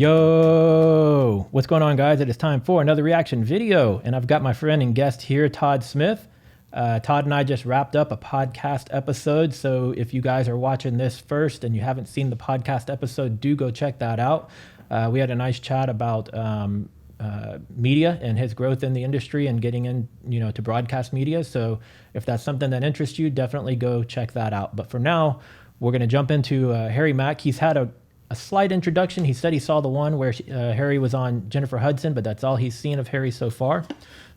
Yo, what's going on, guys? It is time for another reaction video, and I've got my friend and guest here, Todd Smith. Todd and I just wrapped up a podcast episode, so if you guys are watching this first and you haven't seen the podcast episode, do go check that out. We had a nice chat about media and his growth in the industry and getting in, to broadcast media. So if that's something that interests you, definitely go check that out. But for now, we're going to jump into Harry Mack. He's had a slight introduction. He said he saw the one where Harry was on Jennifer Hudson, but that's all he's seen of Harry so far.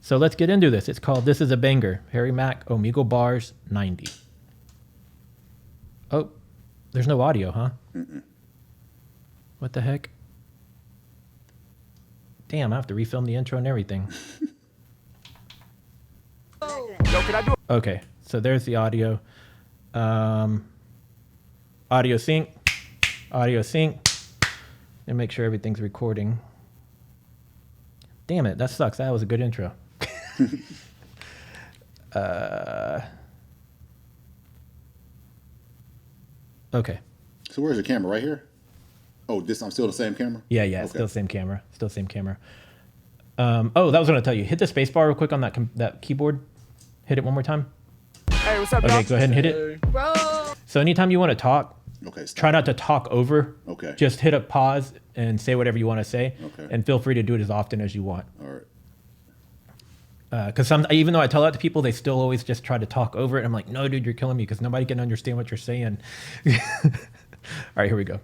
So let's get into this. It's called This Is a Banger. Harry Mack Omegle Bars 90. Oh, there's no audio, huh? Mm-mm. What the heck? Damn, I have to refilm the intro and everything. Okay, so there's the audio. Audio sync. Audio sync. And make sure everything's recording. Damn it, that sucks. That was a good intro. Okay. So where's the camera? Right here? Oh, I'm still the same camera? Yeah, okay. Still same camera. Still same camera. Oh, that was what I tell you. Hit the space bar real quick on that keyboard. Hit it one more time. Hey, what's up, Okay, y'all? go ahead and hit it. Bro. So anytime you want to talk, okay, try not to talk over. Okay. Just hit a pause and say whatever you want to say. Okay. And feel free to do it as often as you want. All right. Because even though I tell that to people, they still always just try to talk over it. I'm like, no, dude, you're killing me because nobody can understand what you're saying. All right, here we go.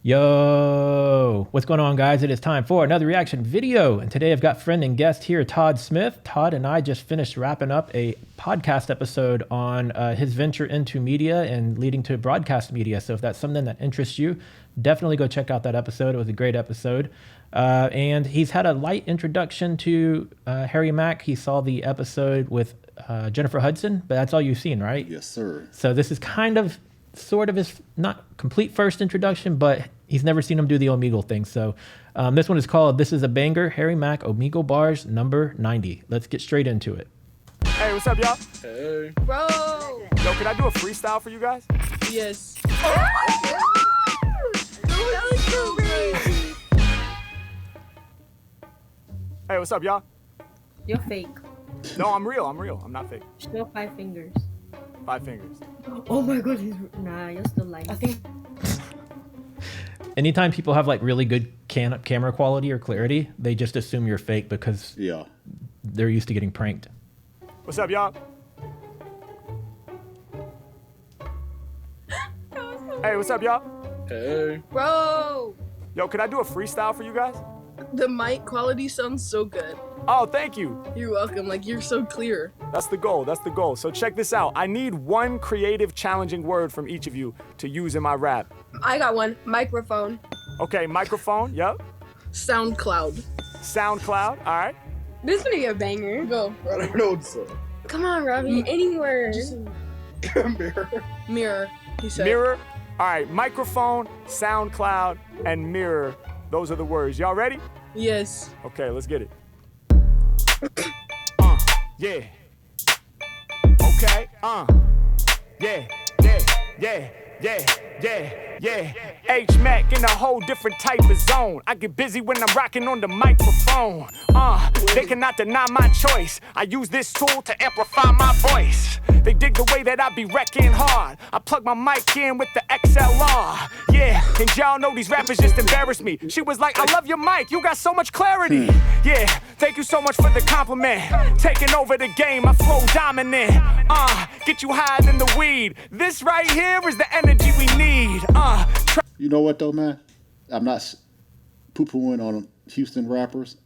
Yo, what's going on, guys? It is time for another reaction video. And today I've got friend and guest here, Todd Smith. Todd and I just finished wrapping up a podcast episode on his venture into media and leading to broadcast media. So if that's something that interests you, definitely go check out that episode. It was a great episode. And he's had a light introduction to Harry Mack. He saw the episode with Jennifer Hudson, but that's all you've seen, right? Yes, sir. So this is sort of his not complete first introduction, but he's never seen him do the Omegle thing. So this one is called This Is a Banger, Harry Mack Omegle Bars number 90. Let's get straight into it. Hey, what's up, y'all? Hey. Bro. Yo, can I do a freestyle for you guys? Yes. That was so crazy. Hey, what's up, y'all? You're fake. No, I'm real. I'm not fake. Show 5 fingers. 5 fingers. Oh my god, nah, you're still lying. I think. Anytime people have like really good camera quality or clarity, they just assume you're fake because they're used to getting pranked. What's up, y'all? Hey, what's up, y'all? Hey. Bro, Yo, can I do a freestyle for you guys? the mic quality sounds so good. Oh, thank you. You're welcome. Like, you're so clear. That's the goal. That's the goal. So check this out. I need one creative, challenging word from each of you to use in my rap. I got one. Microphone. Okay, microphone. Yep. SoundCloud. SoundCloud. All right. This is gonna be a banger. Go. I don't know what's up. Come on, Robbie. Anywhere. Mirror. Mirror, he said. Mirror. All right. Microphone, SoundCloud, and mirror. Those are the words. Y'all ready? Yes. Okay, let's get it. Yeah. Okay. Yeah. H-Mack in a whole different type of zone. I get busy when I'm rocking on the microphone. They cannot deny my choice. I use this tool to amplify my voice. They dig the way that I be wrecking hard. I plug my mic in with the XLR. Yeah, and y'all know these rappers just embarrass me. She was like, I love your mic, you got so much clarity. Yeah, thank you so much for the compliment. Taking over the game, I flow dominant. Get you higher than the weed. This right here is the energy we need. You know what, though, man? I'm not poo-pooing on Houston rappers,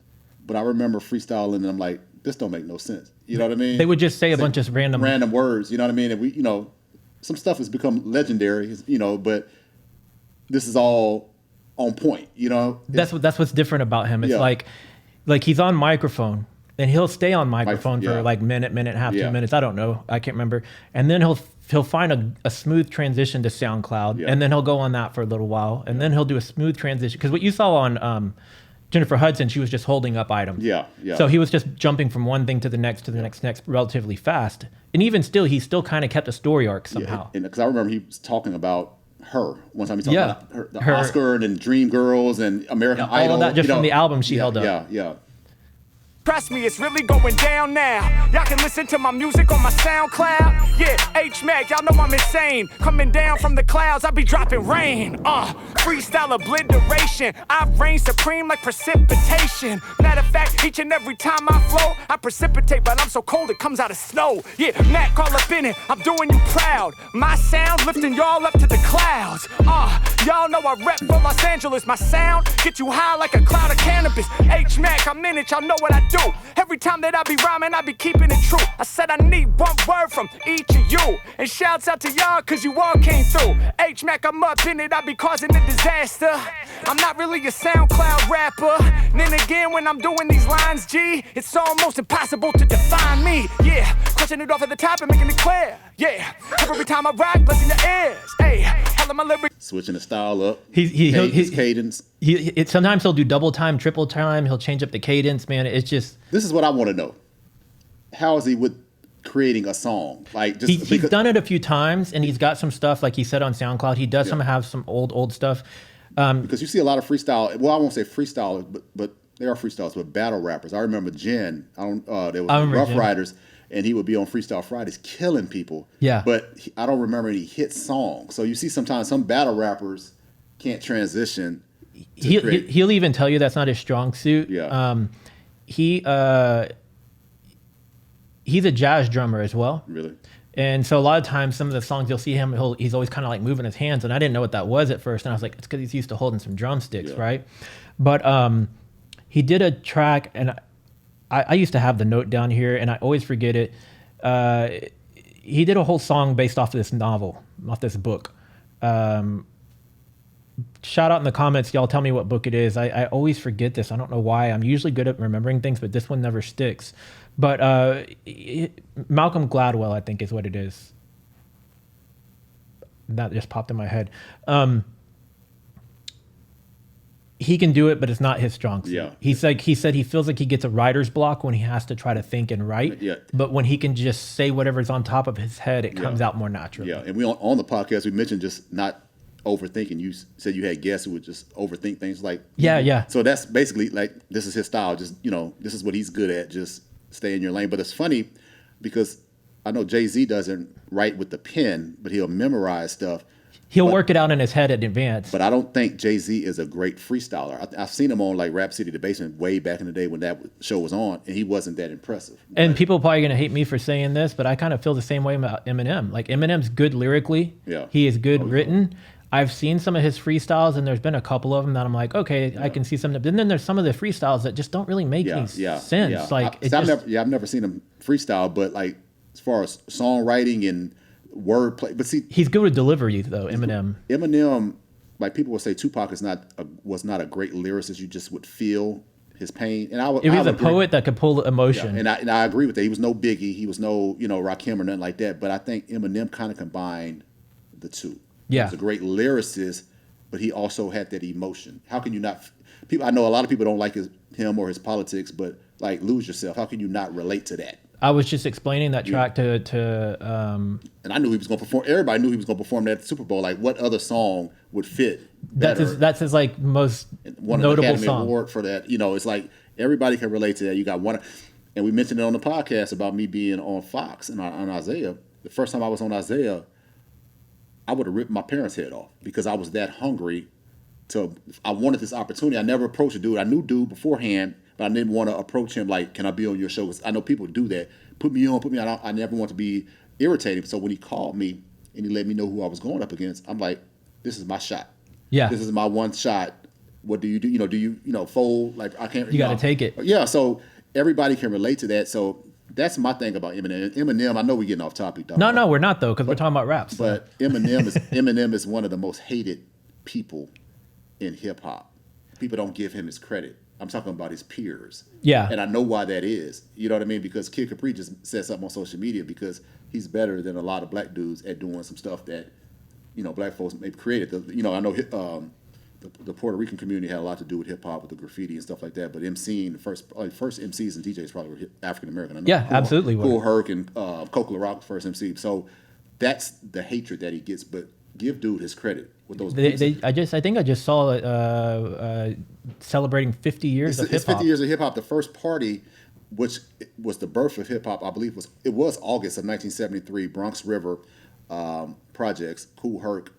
but I remember freestyling, and I'm like, this don't make no sense. You know what I mean? They would just say a bunch of random words. You know what I mean? And we, some stuff has become legendary. But this is all on point. That's what's different about him. It's like he's on microphone. And he'll stay on microphone for like minute and a half, 2 minutes. I don't know. I can't remember. And then he'll find a smooth transition to SoundCloud. And then he'll go on that for a little while. And then he'll do a smooth transition. Because what you saw on Jennifer Hudson, she was just holding up items. Yeah. So he was just jumping from one thing to the next next relatively fast. And even still, he still kind of kept a story arc somehow. And because I remember he was talking about her. One time he talked Yeah. about the Her- Oscar and then Dream Girls and American all Idol. of that just you from know. the album she held up. Yeah. Trust me, it's really going down now. Y'all can listen to my music on my SoundCloud. Yeah, H-Mac, y'all know I'm insane. Coming down from the clouds, I be dropping rain. Freestyle obliteration. I reign supreme like precipitation. Matter of fact, each and every time I flow, I precipitate, but I'm so cold it comes out of snow. Yeah, Mac all up in it, I'm doing you proud. My sound lifting y'all up to the clouds. Y'all know I rep for Los Angeles. My sound get you high like a cloud of cannabis. H-Mac, I'm in it, y'all know what I do. Every time that I be rhyming, I be keeping it true. I said I need one word from each of you. And shouts out to y'all, cause you all came through. H-Mac, I'm up in it, I be causing a disaster. I'm not really a SoundCloud rapper. And then again, when I'm doing these lines, G, it's almost impossible to define me. Yeah, crushing it off at the top and making it clear. Yeah, every time I rock, blessing your ears. Hey, all of my lyrics. Switching the style up. His cadence. Sometimes he'll do double time, triple time. He'll change up the cadence, man. It's just... This is what I want to know. How is he with creating a song? Like, just he's done it a few times, and he's got some stuff, like he said on SoundCloud. He does have some old stuff. Because you see a lot of freestyle. Well, I won't say freestyle, but they are freestyles, but battle rappers. I remember Jen. There was Rough Jen. Riders, and he would be on Freestyle Fridays killing people. Yeah. But I don't remember any hit songs. So you see sometimes some battle rappers can't transition. He'll even tell you that's not his strong suit. Yeah. He's a jazz drummer as well. Really? And so a lot of times, some of the songs you'll see him, he's always kind of like moving his hands, and I didn't know what that was at first, and I was like, it's because he's used to holding some drumsticks, right? But he did a track, and I used to have the note down here, and I always forget it. He did a whole song based off of this novel, off this book. Shout out in the comments, y'all tell me what book it is. I always forget this. I don't know why. I'm usually good at remembering things, but this one never sticks. But Malcolm Gladwell, I think, is what it is. That just popped in my head. He can do it, but it's not his strong suit. Yeah. He said he feels like he gets a writer's block when he has to try to think and write. Yeah. But when he can just say whatever's on top of his head, it comes out more naturally. Yeah, and we on the podcast, we mentioned just not overthinking. You said you had guests who would just overthink things like... Yeah. So that's basically like, this is his style. Just, this is what he's good at. Just stay in your lane. But it's funny because I know Jay-Z doesn't write with the pen, but he'll memorize stuff. He'll work it out in his head in advance. But I don't think Jay-Z is a great freestyler. I've seen him on like Rap City, The Basement way back in the day when that show was on, and he wasn't that impressive. And people are probably going to hate me for saying this, but I kind of feel the same way about Eminem. Like, Eminem's good lyrically. Yeah. He is good written. I've seen some of his freestyles, and there's been a couple of them that I'm like, okay, I can see some. And then there's some of the freestyles that just don't really make any sense. Yeah. Like, I've never seen him freestyle, but like as far as songwriting and wordplay, but see, he's good with delivery though. Eminem, like people would say, Tupac was not a great lyricist. You just would feel his pain, and he was a poet that could pull emotion. Yeah, and I agree with that. He was no Biggie, he was no Rakim or nothing like that. But I think Eminem kind of combined the two. Yeah, he was a great lyricist, but he also had that emotion. How can you not? People, I know a lot of people don't like him or his politics, but like Lose Yourself, how can you not relate to that? I was just explaining that track to and I knew he was going to perform. Everybody knew he was going to perform that at the Super Bowl. Like, what other song would fit better? That's his like most one notable Academy song. Award for that. It's like everybody can relate to that. You got one, and we mentioned it on the podcast about me being on Fox and on Isaiah. The first time I was on Isaiah, I would have ripped my parents' head off because I was that hungry. I wanted this opportunity. I never approached a dude. I knew dude beforehand, but I didn't want to approach him like, can I be on your show? Because I know people do that. Put me on. I never want to be irritated. So when he called me and he let me know who I was going up against, I'm like, this is my shot. Yeah. This is my one shot. What do you do? Do you fold? Like, I can't. You got to take it. Yeah. So everybody can relate to that. So that's my thing about Eminem. Eminem, I know we're getting off topic, dog. No, we're not though, because we're talking about raps. But Eminem is one of the most hated people in hip hop. People don't give him his credit. I'm talking about his peers. Yeah. And I know why that is. You know what I mean? Because Kid Capri just said something on social media because he's better than a lot of black dudes at doing some stuff that, black folks maybe created. I know the Puerto Rican community had a lot to do with hip hop, with the graffiti and stuff like that. But MCing, the first MCs and DJs probably were African American. Yeah, absolutely. Kool Herc and Coke La Rock, the first MC. So that's the hatred that he gets. But give dude his credit with those. I think I just saw celebrating 50 years of hip It's hop. 50 years of hip hop. The first party, which was the birth of hip hop, I believe was August of 1973. Bronx River projects. Kool Herc,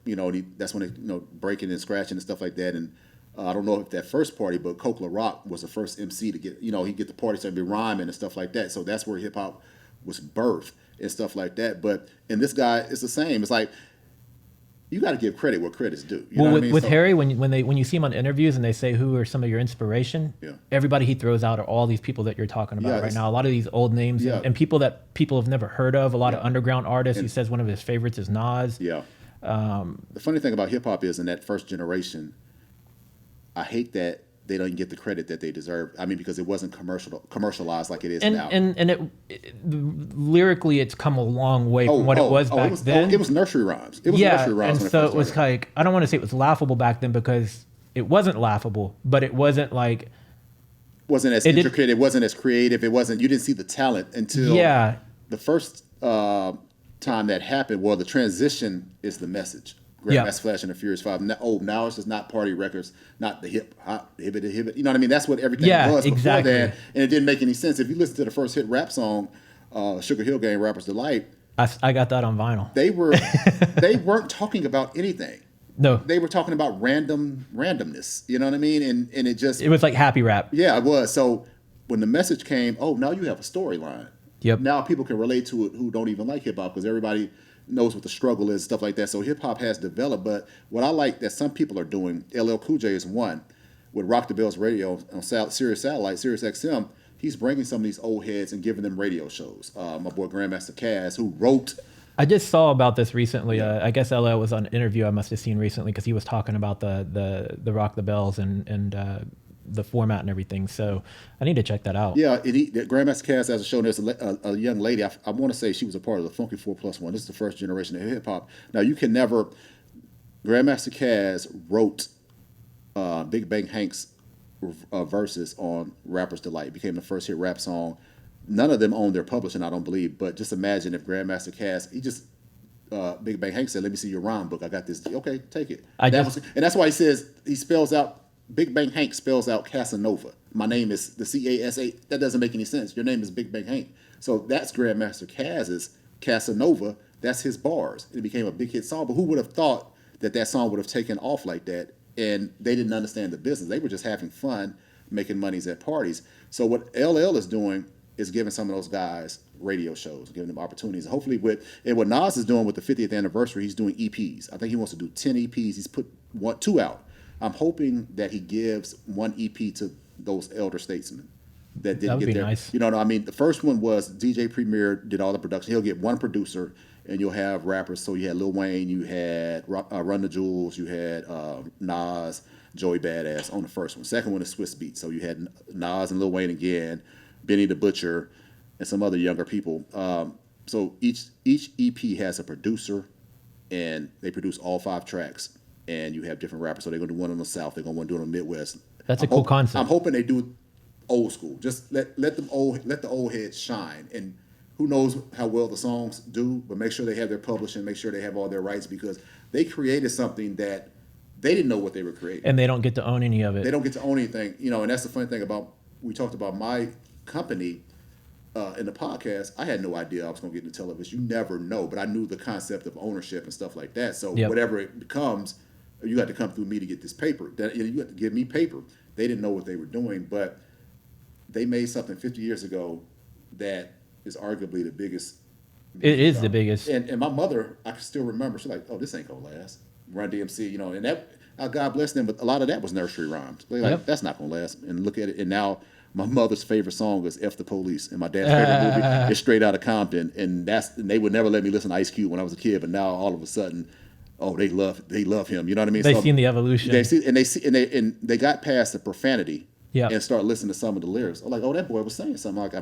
that's when they breaking and scratching and stuff like that. And I don't know if that first party, but Coke La Rock was the first MC to get he get the party started be rhyming and stuff like that. So that's where hip hop was birthed and stuff like that. But and this guy, it's the same. It's like you got to give credit where credit's due. You know what I mean? With Harry, when you see him on interviews and they say who are some of your inspiration, everybody he throws out are all these people that you're talking about right now. A lot of these old names and people that people have never heard of. A lot of underground artists. He says one of his favorites is Nas. Yeah. The funny thing about hip hop is in that first generation, I hate that they don't get the credit that they deserve. I mean, because it wasn't commercialized like it is now. And lyrically, it's come a long way from what it was back then. It was nursery rhymes. It was nursery rhymes. And so it was like, I don't want to say it was laughable back then because it wasn't laughable, but it wasn't like... wasn't as intricate. It wasn't as creative. You didn't see the talent until the first time that happened. Well, the transition is the message. Grandmaster Flash and the Furious Five. Now it's just not party records, not the hip hop, hibbit. You know what I mean? That's what everything was before that, and it didn't make any sense. If you listen to the first hit rap song, Sugar Hill Gang, Rapper's Delight, I got that on vinyl. They weren't talking about anything. No, they were talking about randomness. You know what I mean? And it was like happy rap. Yeah, it was. So when the message came, now you have a storyline. Yep. Now people can relate to it who don't even like hip hop because everybody knows what the struggle is, stuff like that. So hip hop has developed. But what I like that some people are doing, LL Cool J is one, with Rock the Bells Radio on Sirius Satellite, Sirius XM. He's bringing some of these old heads and giving them radio shows. My boy Grandmaster Caz, who wrote. I just saw about this recently. I guess LL was on an interview I must have seen recently because he was talking about the Rock the Bells and the format and everything. So I need to check that out. Yeah, Grandmaster Caz has a show. There's a young lady. I want to say she was a part of the Funky 4+1. This is the first generation of hip hop. Now you can never. Grandmaster Caz wrote Big Bang Hank's verses on Rapper's Delight. It became the first hit rap song. None of them own their publishing, I don't believe. But just imagine if Grandmaster Caz, Big Bang Hank said, "Let me see your rhyme book. I got this." Okay, take it. And that's why he says he spells out. Big Bang Hank spells out Casanova. My name is the CASA. That doesn't make any sense. Your name is Big Bang Hank. So that's Grandmaster Caz's Casanova. That's his bars. It became a big hit song. But who would have thought that song would have taken off like that? And they didn't understand the business. They were just having fun, making monies at parties. So what LL is doing is giving some of those guys radio shows, giving them opportunities. Hopefully and what Nas is doing with the 50th anniversary, he's doing EPs. I think he wants to do 10 EPs. He's put 2 out. I'm hoping that he gives 1 EP to those elder statesmen that didn't get there. Nice. You know what I mean? The first one was DJ Premier did all the production. He'll get 1 producer, and you'll have rappers. So you had Lil Wayne, you had Run the Jewels, you had Nas, Joey Badass on the first one. Second one is Swiss Beats. So you had Nas and Lil Wayne again, Benny the Butcher, and some other younger people. So each EP has a producer, and they produce all 5 tracks. And you have different rappers. So they're going to do one in the South. They're going to want to do it in the Midwest. That's a cool concept. I'm hoping they do old school. Just let the old heads shine. And who knows how well the songs do, but make sure they have their publishing, make sure they have all their rights because they created something that they didn't know what they were creating. And they don't get to own any of it. They don't get to own anything. And that's the funny thing about, we talked about my company in the podcast. I had no idea I was going to get into television. You never know, but I knew the concept of ownership and stuff like that. So whatever it becomes, you got to come through me to get this paper. You have to give me paper. They didn't know what they were doing, but they made something 50 years ago that is arguably the biggest. It is the biggest. And my mother, I can still remember, she's like, "Oh, this ain't going to last." Run DMC, and that, God bless them, but a lot of that was nursery rhymes. They're like, that's not going to last. And look at it, and now my mother's favorite song is F the Police, and my dad's favorite movie is Straight Outta Compton, and they would never let me listen to Ice Cube when I was a kid, but now all of a sudden, they love him. You know what I mean? They've seen the evolution. They got past the profanity and start listening to some of the lyrics. I'm like, that boy was saying something. Like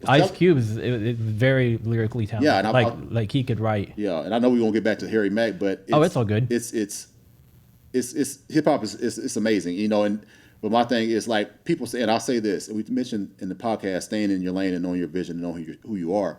Ice Cube is very lyrically talented. Yeah, and like he could write. Yeah, and I know we're gonna get back to Harry Mack, but it's all good. It's hip hop is amazing, But my thing is, like, people say, and I'll say this, and we mentioned in the podcast, staying in your lane and knowing your vision and knowing who you are.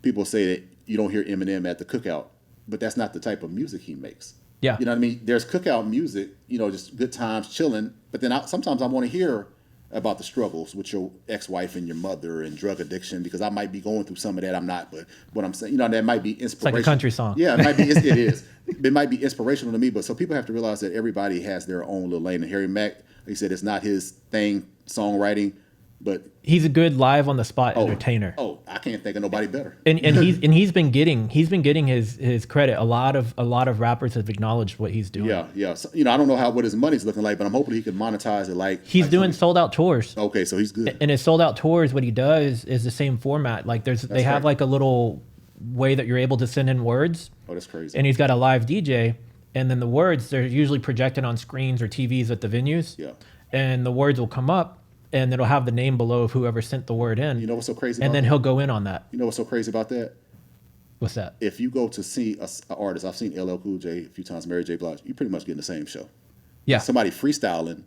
People say that you don't hear Eminem at the cookout, but that's not the type of music he makes. Yeah. You know what I mean? There's cookout music, just good times, chilling. But then sometimes I want to hear about the struggles with your ex-wife and your mother and drug addiction, because I might be going through some of that. I'm not, but what I'm saying, that might be inspirational. It's like a country song. Yeah, it might be. It is. It might be inspirational to me, but so people have to realize that everybody has their own little lane. And Harry Mack, like he said, it's not his thing, songwriting, but he's a good live on the spot entertainer. Oh, I can't think of nobody better. And he's been getting his credit. A lot of rappers have acknowledged what he's doing. Yeah. So, I don't know what his money's looking like, but I'm hoping he can monetize it. Like he's doing sold out tours. Okay, so he's good. And his sold out tours, what he does is the same format. Like they have like a little way that you're able to send in words. Oh, that's crazy. And he's got a live DJ, and then the words, they're usually projected on screens or TVs at the venues. Yeah. And the words will come up, and it'll have the name below of whoever sent the word in. You know what's so crazy? And then he'll go in on that. You know what's so crazy about that? What's that? If you go to see an artist, I've seen LL Cool J a few times, Mary J. Blige, you pretty much get in the same show. Yeah. Somebody freestyling.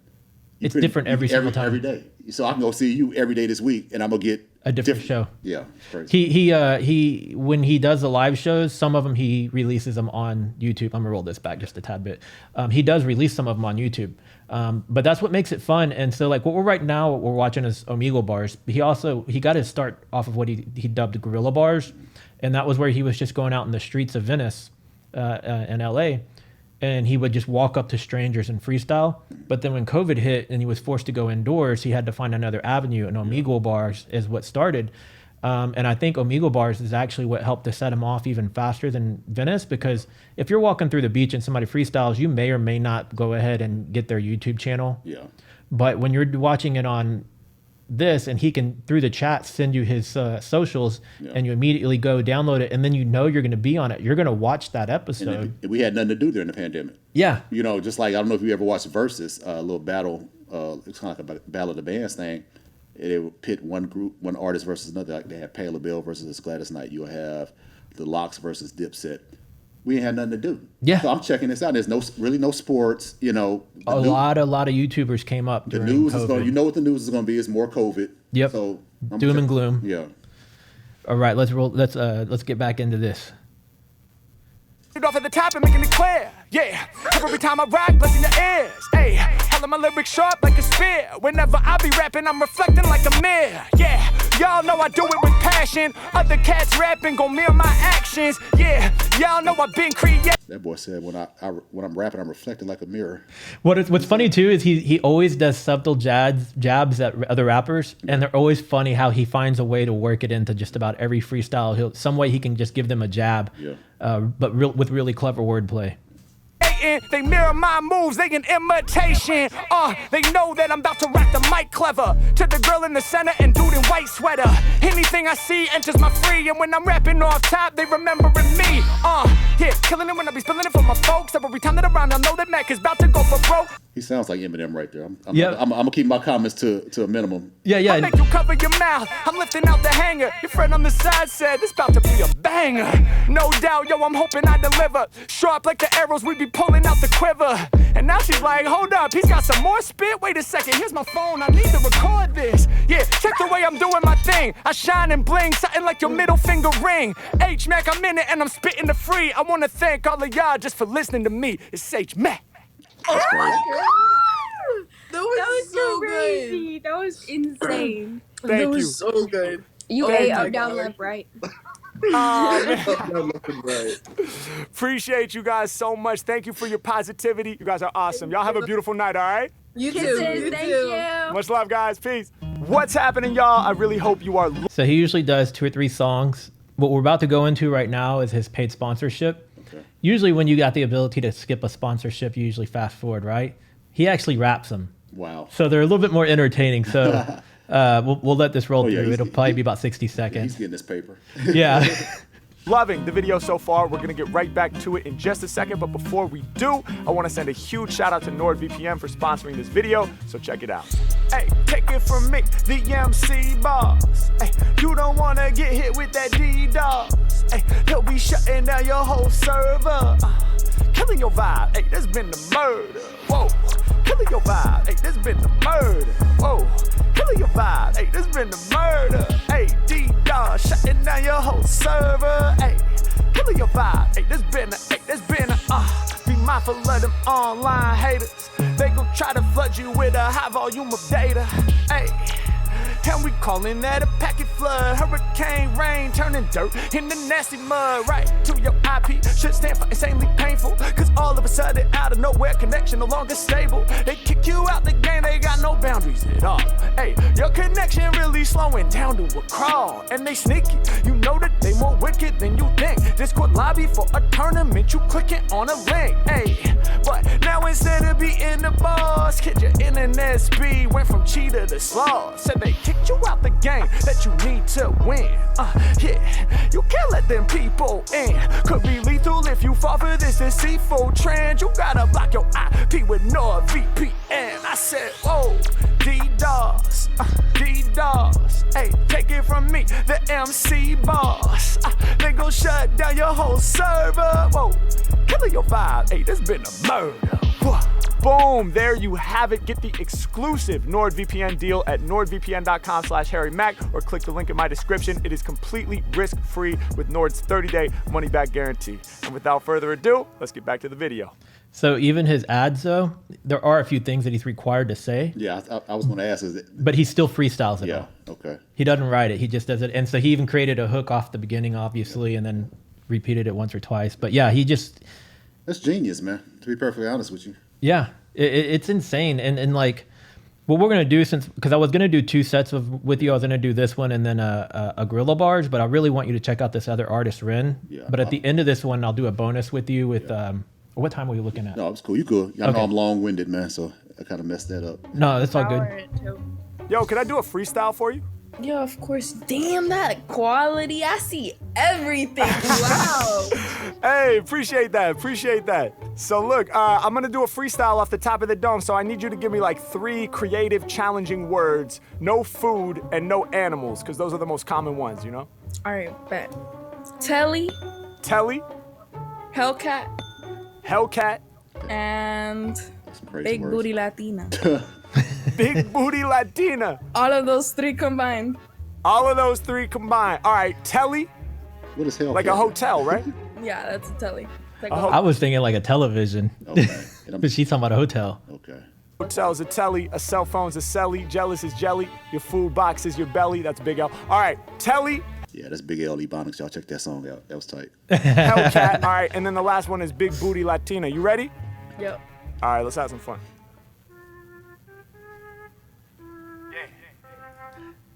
It's different every single time. Every day. So I can go see you every day this week, and I'm gonna get a different show. Yeah, it's crazy. He when he does the live shows, some of them he releases them on YouTube. I'm gonna roll this back just a tad bit. He does release some of them on YouTube, but that's what makes it fun. And so like what we're watching is Omegle Bars. He got his start off of what he dubbed Gorilla Bars, and that was where he was just going out in the streets of Venice, in LA. And he would just walk up to strangers and freestyle. But then when COVID hit and he was forced to go indoors, he had to find another avenue. And Omegle Bars is what started. And I think Omegle Bars is actually what helped to set him off even faster than Venice. Because if you're walking through the beach and somebody freestyles, you may or may not go ahead and get their YouTube channel. Yeah. But when you're watching it on this, and he can through the chat send you his socials, and you immediately go download it, and then you're going to be on it. You're going to watch that episode. And we had nothing to do during the pandemic. Yeah. Just like, I don't know if you ever watched Versus, a little battle. It's kind of like a battle of the bands thing. They would pit one artist versus another. Like they had Pay LaBelle versus Gladys Knight. You'll have the Lox versus Dipset. We ain't had nothing to do. Yeah. So I'm checking this out. There's really no sports. A lot of YouTubers came up. The news is going. What the news is going to be is more COVID. Yep. So doom and gloom. Yeah. All right, let's roll. Let's get back into this. Off at the top and making it clear, yeah. Every time I rock, blessing your ears, hey. Hella my lyrics sharp like a spear. Whenever I be rapping, I'm reflecting like a mirror, yeah. Y'all know I do it with passion. Other cats rapping gon' mirror my actions, yeah. Y'all know I've been creating. That boy said when I'm rapping, I'm reflecting like a mirror. What's funny too is he always does subtle jabs at other rappers, and they're always funny how he finds a way to work it into just about every freestyle. Some way he can just give them a jab, but with really clever wordplay. They mirror my moves, they an imitation. They know that I'm about to rock the mic clever. To the girl in the center and dude in white sweater. Anything I see enters my free, and when I'm rapping off top, they remembering me. Yeah, killing it when I be spilling it for my folks. Every time that I'm around, I know that Mac is about to go for broke. He sounds like Eminem right there. I'm gonna keep my comments to a minimum. Yeah. I make you cover your mouth. I'm lifting out the hanger. Your friend on the side said it's about to be a banger. No doubt, yo, I'm hoping I deliver. Sharp like the arrows we be pulling out the quiver. And now she's like, hold up, he's got some more spit. Wait a second, here's my phone. I need to record this. Yeah, check the way I'm doing my thing. I shine and bling, something like your middle finger ring. H-Mac, I'm in it and I'm spitting the free. I want to thank all of y'all just for listening to me. It's H-Mac. That's crazy. That was so crazy. good. That was insane. That was so good. You ate up, down, left, right. Appreciate you guys so much. Thank you for your positivity. You guys are awesome. Y'all have a beautiful night, all right? You too. Kisses, thank you. Much love, guys. Peace. What's happening, y'all? I really hope you are. So he usually does 2 or 3 songs. What we're about to go into right now is his paid sponsorship. Okay. Usually when you got the ability to skip a sponsorship, you usually fast forward, right? He actually raps them. Wow. So they're a little bit more entertaining. So we'll let this roll through. It'll probably be about 60 seconds. He's getting his paper. Yeah. Loving the video so far. We're gonna get right back to it in just a second, but before we do, I wanna send a huge shout out to NordVPN for sponsoring this video, so check it out. Hey, take it from me, the MC boss. Hey, you don't wanna get hit with that DDoS. Hey, he'll be shutting down your whole server. Killing your vibe, hey, there's been the murder. Whoa, killing your vibe, hey, there's been the murder. Whoa, killing your vibe, hey, there's been the murder. Hey, DDoS, shutting down your whole server. Hey, Killing your vibe. Hey, this been a, be mindful of them online haters. They gon' try to flood you with a high volume of data. Hey. And we callin' that a packet flood. Hurricane rain turning dirt into nasty mud. Right to your IP should stand for insanely painful. Cause all of a sudden out of nowhere connection no longer stable. They kick you out the game, they got no boundaries at all. Hey, your connection really slowing down to a crawl. And they sneaky, you know that they more wicked than you think. Discord lobby for a tournament, you clicking on a link. Hey, but now instead of being the boss, kid, your internet speed went from cheetah to sloth. Said they kicked you out the game that you need to win. Yeah, you can't let them people in. Could be lethal if you fall for this deceitful trend. You gotta block your IP with NordVPN. I said, whoa, DDoS, DDoS. Hey, take it from me, the MC boss. They gon' shut down your whole server. Whoa, killing your vibe. Hey, this been a murder. Boom, there you have it. Get the exclusive NordVPN deal at nordvpn.com/HarryMack or click the link in my description. It is completely risk-free with Nord's 30-day money-back guarantee. And without further ado, let's get back to the video. So even his ads, though, there are a few things that he's required to say. Yeah, I was going to ask. But he still freestyles it. Yeah, all. okay. He doesn't write it. He just does it. And so he even created a hook off the beginning, obviously, and then repeated it once or twice. But yeah, he just... That's genius, man, to be perfectly honest with you. Yeah, it's insane. And like, what we're going to do, because I was going to do 2 sets with you. I was going to do this one and then a Gorilla Bars, but I really want you to check out this other artist, Ren. Yeah, but at the end of this one, I'll do a bonus with you with... what time were you looking at? No, it's cool. You good. I know I'm long-winded, man, so I kind of messed that up. No, that's all good. Yo, can I do a freestyle for you? Yeah, of course. Damn, that quality. I see everything. Wow. Hey, appreciate that. So look, I'm gonna do a freestyle off the top of the dome, so I need you to give me like 3 creative, challenging words. No food and no animals, because those are the most common ones, you know? All right, bet. Telly, Hellcat, and Big words. Booty Latina. Big Booty Latina. All of those 3 combined. All right, Telly, What is hell? like a hotel, right? Yeah, that's a telly. Like I was thinking like a television. Okay. But she's talking about a hotel. Okay. Hotel's a telly, a cell phone's a celly, jealous is jelly, your food box is your belly, that's Big L. All right, Telly, Yeah, that's Big L Ebonics. Y'all check that song out. That was tight. Hellcat. All right, and then the last one is Big Booty Latina. You ready? Yep. All right, let's have some fun.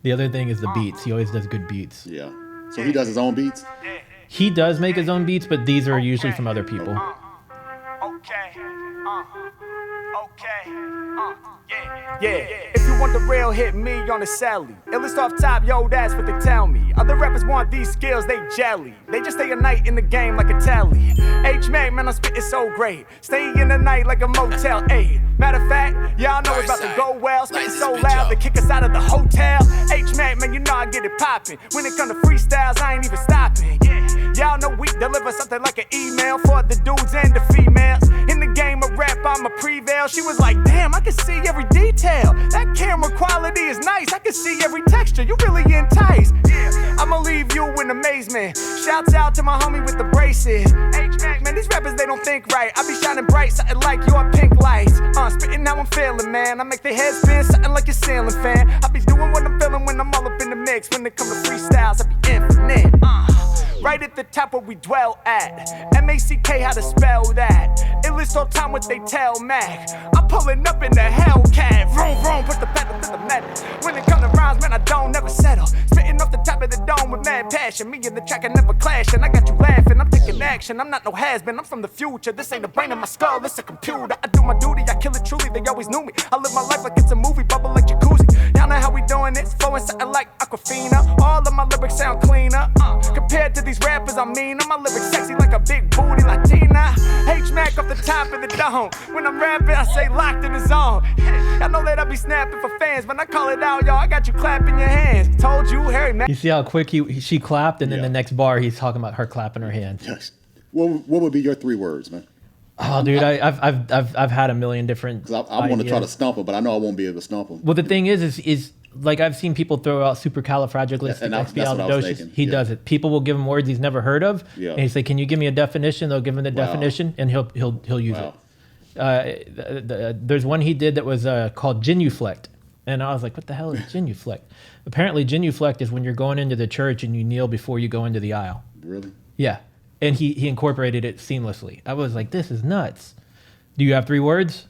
The other thing is the beats. He always does good beats. Yeah. So he does his own beats? He does make his own beats, but these are usually from other people. Yeah. If you want the real, hit me on the Sally. Illest off top, yo, that's what they tell me. Other rappers want these skills, they jelly. They just stay a night in the game like a tally. H-Mac, man, I'm spitting so great. Stay in the night like a Motel 8. Matter of fact, y'all know it's about to go well. Spitting so loud, they kick us out of the hotel. H-Mac, man, you know I get it poppin'. When it come to freestyles, I ain't even stopping. Yeah, y'all know we deliver something like an email for the dudes and the females. In the game of rap, I'm a prevail. She was like, damn, I can see every detail. That camera quality is nice. I can see every texture. You really entice. Yeah, I'ma leave you in amazement. Shouts out to my homie with the braces. H-Mac, man, these rappers, they don't think right. I be shining bright, something like your pink lights. Spitting how I'm feeling, man. I make their heads spin, something like a ceiling fan. I be doing what I'm feeling when I'm all up in the mix. When it come to freestyles, I be infinite. Right at the top where we dwell at. M-A-C-K, how to spell that. Illest all time what they tell Mac. I'm pulling up in the Hellcat. Vroom, vroom, push the pedal to the metal. When it comes to rhymes, man, I don't never settle. Spitting off the top of the dome with mad passion. Me and the track, I never clash. And I got you laughing, I'm taking action. I'm not no has-been, I'm from the future. This ain't a brain in my skull, it's a computer. I do my duty, I kill it truly, they always knew me. I live my life like it's a movie, bubble like jacuzzi. Y'all know how we doing it, flowing something like Aquafina. All of my lyrics sound cleaner. Compared to these rappers, I mean, my lyrics sexy like a big booty Latina. H-Mac off the top of the dome. When I'm rapping, I say locked in the zone. Y'all know that I be snapping for fans. When I call it out, y'all, I got you clapping your hands. Told you, Harry, man. You see how quick she clapped, and then the next bar he's talking about her clapping her hands. Yes. What would be your 3 words, man? Oh, dude, I've had a million different. Because I want to try to stump him, but I know I won't be able to stump him. Well, the thing is like I've seen people throw out supercalifragilisticexpialidocious. He does it. People will give him words he's never heard of, and he say, "Can you give me a definition?" They'll give him the definition, and he'll use it. There's one he did that was called genuflect, and I was like, "What the hell is genuflect?" Apparently, genuflect is when you're going into the church and you kneel before you go into the aisle. Really? Yeah, and he incorporated it seamlessly. I was like, "This is nuts." Do you have 3 words?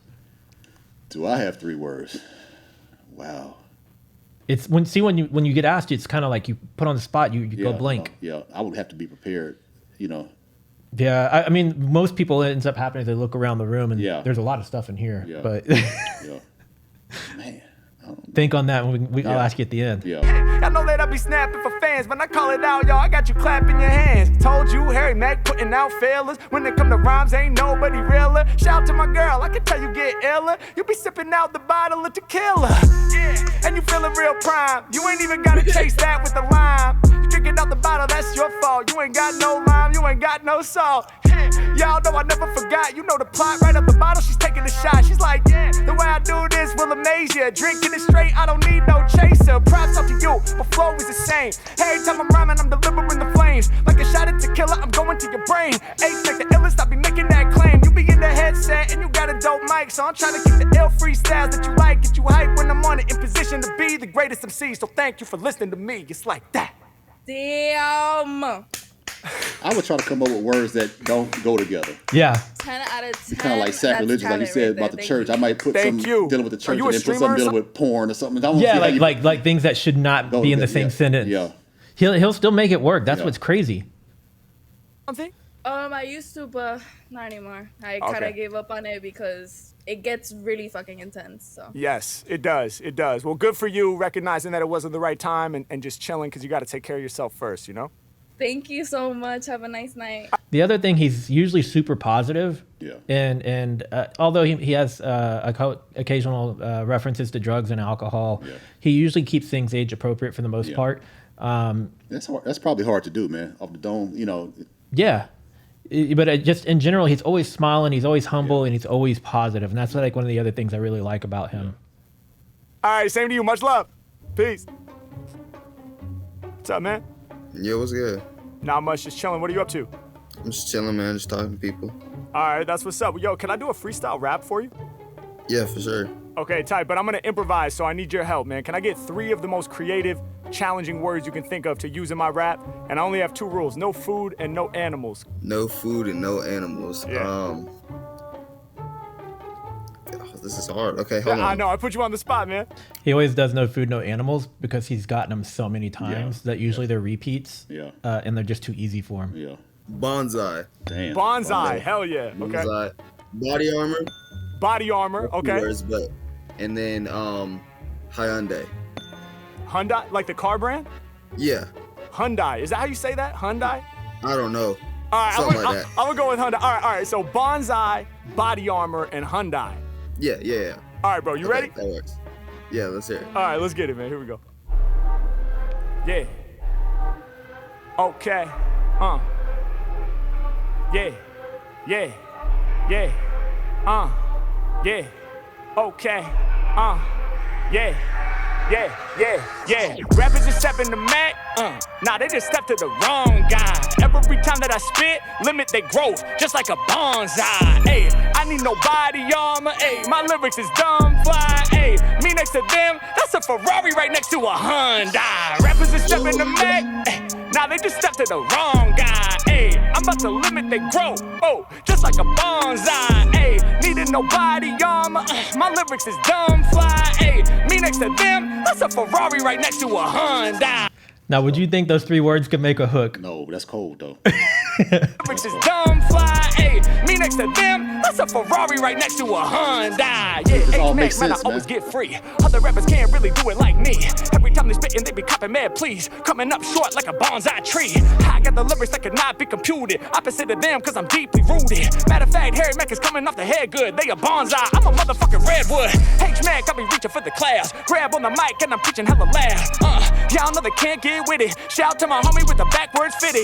Do I have 3 words? Wow. It's when you get asked, it's kind of like you put on the spot. You go blank. I would have to be prepared. Yeah, I mean, most people, it ends up happening. They look around the room and there's a lot of stuff in here. Yeah. But Man, think on that. I'll ask you at the end. I know that I be snapping for fans, but I call it out, y'all. I got you clapping your hands. Told you, Harry Mack putting out failures. When it come to rhymes, ain't nobody realer. Shout to my girl, I can tell you get iller. You be sipping out the bottle of tequila. Yeah, and you feeling real prime. You ain't even gotta chase that with the lime. You drinking out the bottle, that's your fault. You ain't got no lime, you ain't got no salt. Y'all know I never forgot. You know the plot, right up the bottle, she's taking a shot. She's like, yeah, the way I do this will amaze you. Drinking it straight, I don't need no chaser. Props up to you, my flow is the same. Every time I'm rhyming, I'm delivering the flames. Like a shot at tequila, I'm going to your brain. Ace like the illest, I be making that claim. You be in the headset and you got a dope mic, so I'm trying to keep the ill freestyles that you like. Get you hype when I'm on it, in position to be the greatest MC. So thank you for listening to me. It's like that. Damn. I would try to come up with words that don't go together. Yeah. 10 out of 10. It's kind of like sacrilegious, like you said about the church. I might put some dealing with the church and then put something dealing with porn or something. Like things that should not be in the same sentence. Yeah. He'll still make it work. That's what's crazy. Something? I used to, but not anymore. I kind of gave up on it because it gets really fucking intense. So. Yes, it does. It does. Well, good for you recognizing that it wasn't the right time and just chilling because you got to take care of yourself first, you know? Thank you so much. Have a nice night. The other thing, he's usually super positive. Yeah. And although he has occasional references to drugs and alcohol, he usually keeps things age appropriate for the most part. That's hard. That's probably hard to do, man. Off the dome, Yeah. But just in general, he's always smiling, he's always humble, and he's always positive. And that's like one of the other things I really like about him. All right, same to you. Much love. Peace. What's up, man? Yo, what's good? Not much, just chilling. What are you up to? I'm just chilling, man. Just talking to people. All right, that's what's up. Yo, can I do a freestyle rap for you? Yeah, for sure. Okay, tight, but I'm gonna improvise, so I need your help, man. Can I get 3 of the most creative, challenging words you can think of to use in my rap? And I only have 2 rules: no food and no animals. No food and no animals. Yeah. This is hard. Okay, hold on. I know, I put you on the spot, man. He always does no food, no animals because he's gotten them so many times that usually they're repeats. Yeah. And they're just too easy for him. Yeah. Bonsai. Damn. Bonsai, hell yeah. Okay. Bonsai. Body armor. Body armor, okay. Words, but, and then Hyundai. Hyundai, like the car brand? Yeah. Hyundai, is that how you say that? Hyundai? I don't know. All right, Something like that. I'm gonna go with Hyundai. All right, so Bonsai, body armor, and Hyundai. Yeah. All right, bro, you ready? That works. Yeah, let's hear it. All right, let's get it, man. Here we go. Yeah. Okay. Yeah. Yeah. Okay. Yeah. Rappers just stepping to Mack. Nah, they just stepped to the wrong guy. Every time that I spit, limit their growth, just like a bonsai. Hey, I need no body armor. Hey, my lyrics is dumb fly. Hey, me next to them, that's a Ferrari right next to a Hyundai. Rappers just stepping to Mack. Nah, they just stepped to the wrong guy. Hey, I'm about to limit their growth. Oh, just like a bonsai. Hey, needed no body armor. My lyrics is dumb fly. Hey, me next to them, that's a Ferrari right next to a Hyundai. Now, would you think those 3 words could make a hook? No, that's cold though. Lyrics is dumb fly. Hey, me next to them, that's a Ferrari right next to a Hyundai. Yeah, all man, makes sense, I always man. get free. Other rappers can't really do it like me. Every time they spittin', they be copping mad please. Coming up short like a bonsai tree. I got the lyrics that could not be computed. Opposite of them, cause I'm deeply rooted. Matter of fact, Harry Mack is coming off the head good. They a bonsai, I'm a motherfucking redwood. H-Mack, I be reaching for the class. Grab on the mic and I'm preaching hella loud. Y'all know they can't get with it. Shout to my homie with the backwards fitted.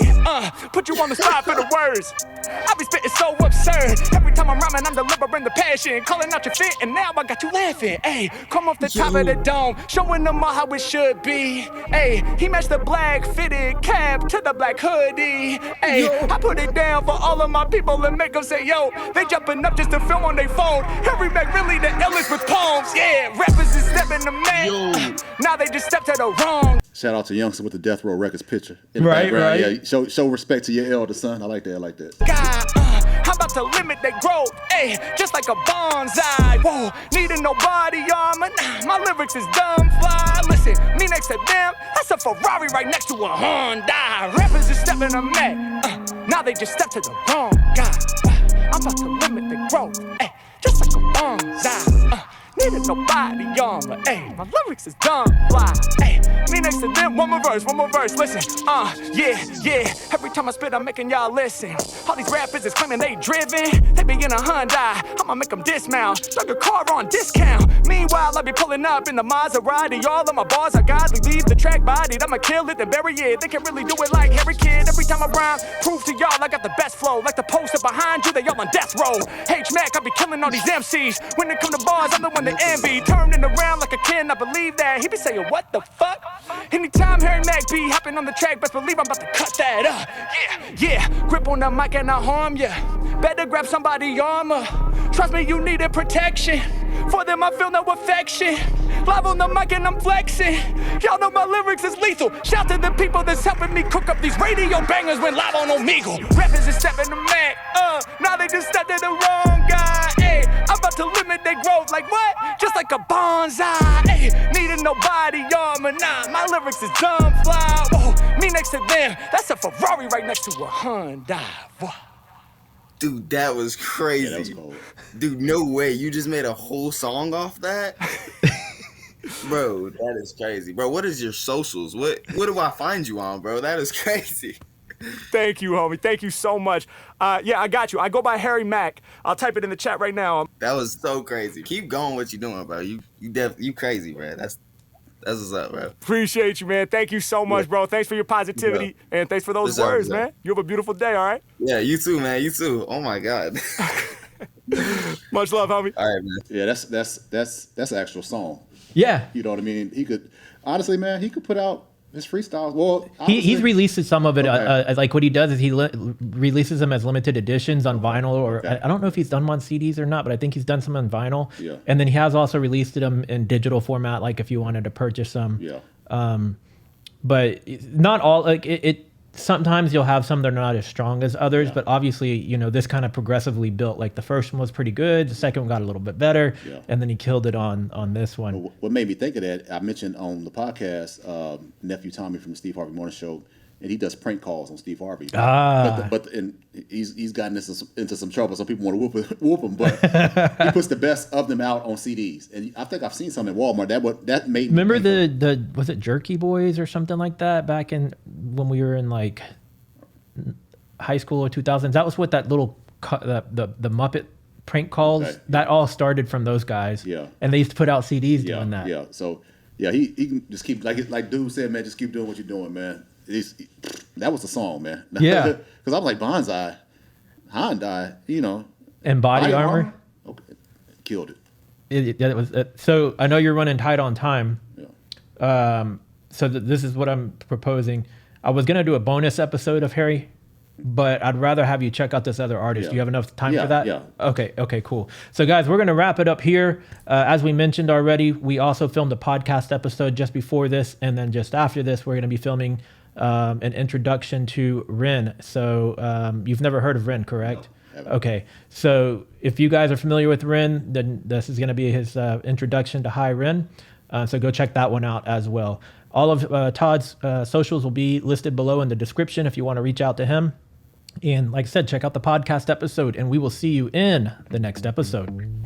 Put you on the spot for the words. I be spitting so absurd. Every time I'm rhyming, I'm delivering the passion. Calling out your fit, and now I got you laughing. Ayy, come off the top of the dome, showing them all how it should be. Ayy, he matched the black fitted cap to the black hoodie. Ayy, I put it down for all of my people and make them say, yo, they jumping up just to film on their phone. Harry Mack really the illest with poems. Yeah, rappers is stepping the man. Now they just stepped to the wrong. Shout out to Youngster with the Death Row Records picture in the Right, background. right. Yeah, show respect to your elder son. I like that. I like that. God, I'm about to limit their growth, ayy, just like a bonsai. Whoa, needing no body armor, nah, my lyrics is dumb fly. Listen, me next to them, that's a Ferrari right next to a Honda. Rappers just stepping a Mac, now they just step to the wrong guy. I'm about to limit their growth, ayy, just like a bonsai. Needed no body armor, ayy, my lyrics is dumb fly, ayy. Me next to them, one more verse, listen, yeah. Every time I spit, I'm making y'all listen. All these rappers is claiming they driven, they be in a Hyundai. I'ma make them dismount, like a car on discount. Meanwhile, I be pulling up in the Maserati. All of my bars are godly, leave the track bodied. I'ma kill it and bury it. They can really do it like Harry Kid. Every time I rhyme, prove to y'all I got the best flow. Like the poster behind you, they all on death row. H-Mack, I be killing all these MCs. When it come to bars, I'm the one that envy. Turning around like a kid, I believe that. He be saying, what the fuck? Anytime Harry Mack be hopping on the track, best believe I'm about to cut that up. Yeah, grip on the mic and I harm ya. Better grab somebody armor. Trust me, you needed protection. For them, I feel no affection. Live on the mic and I'm flexing. Y'all know my lyrics is lethal. Shout to the people that's helping me cook up these radio bangers when live on Omegle. Rappers is stepping the Mac, now they just stepped to the wrong guy. Ayy, I'm about to limit their growth like what? Just like a bonsai. Ayy, needing no body armor, nah, my lyrics is dumb fly. Whoa, me next to them, that's a Ferrari right next to a Hyundai. Whoa. Dude, that was crazy. Yeah, that was cold. Dude, no way. You just made a whole song off that? Bro, that is crazy. Bro, what is your socials? What do I find you on, bro? That is crazy. Thank you, homie. Thank you so much. Yeah, I got you. I go by Harry Mack. I'll type it in the chat right now. That was so crazy. Keep going what you doing, bro. You crazy, bro. That's what's up, bro. Appreciate you, man. Thank you so much, bro. Thanks for your positivity and thanks for those words, man. You have a beautiful day, all right? Yeah, you too, man. You too. Oh my God. Much love, homie. All right, man. Yeah, that's an actual song. Yeah. You know what I mean? He could, honestly, man, he could put out his freestyles. Well, He's released some of it. Like what he does is he releases them as limited editions on vinyl, or I don't know if he's done them on CDs or not, but I think he's done some on vinyl. Yeah. And then he has also released them in digital format, like if you wanted to purchase them. Yeah. But not all. Like it sometimes you'll have some that are not as strong as others, but obviously, you know, this kind of progressively built. Like the first one was pretty good, the second one got a little bit better, and then he killed it on this one. What made me think of that, I mentioned on the podcast, nephew Tommy from the Steve Harvey Morning Show, and he does prank calls on Steve Harvey. And he's gotten into some trouble. Some people want to whoop him, but he puts the best of them out on CDs. And I think I've seen some at Walmart. That made me remember the was it Jerky Boys or something like that back in when we were in like high school or 2000s? That was what that little the Muppet prank calls that all started from those guys. Yeah, and they used to put out CDs doing that. Yeah, so yeah, he can just keep like dude said, man, just keep doing what you're doing, man. That was the song, man. Yeah, because I was like bonsai, Hyundai, you know, and body armor. Okay, killed it. It was so. I know you're running tight on time. Yeah. So this is what I'm proposing. I was gonna do a bonus episode of Harry, but I'd rather have you check out this other artist. Yeah. Do you have enough time for that? Yeah. Okay, cool. So guys, we're gonna wrap it up here. As we mentioned already, we also filmed a podcast episode just before this, and then just after this, we're gonna be filming an introduction to Ren. So you've never heard of Ren, correct? No, okay. So if you guys are familiar with Ren, then this is going to be his introduction to Hi Ren. So go check that one out as well. All of Todd's socials will be listed below in the description if you want to reach out to him. And like I said, check out the podcast episode, and we will see you in the next episode.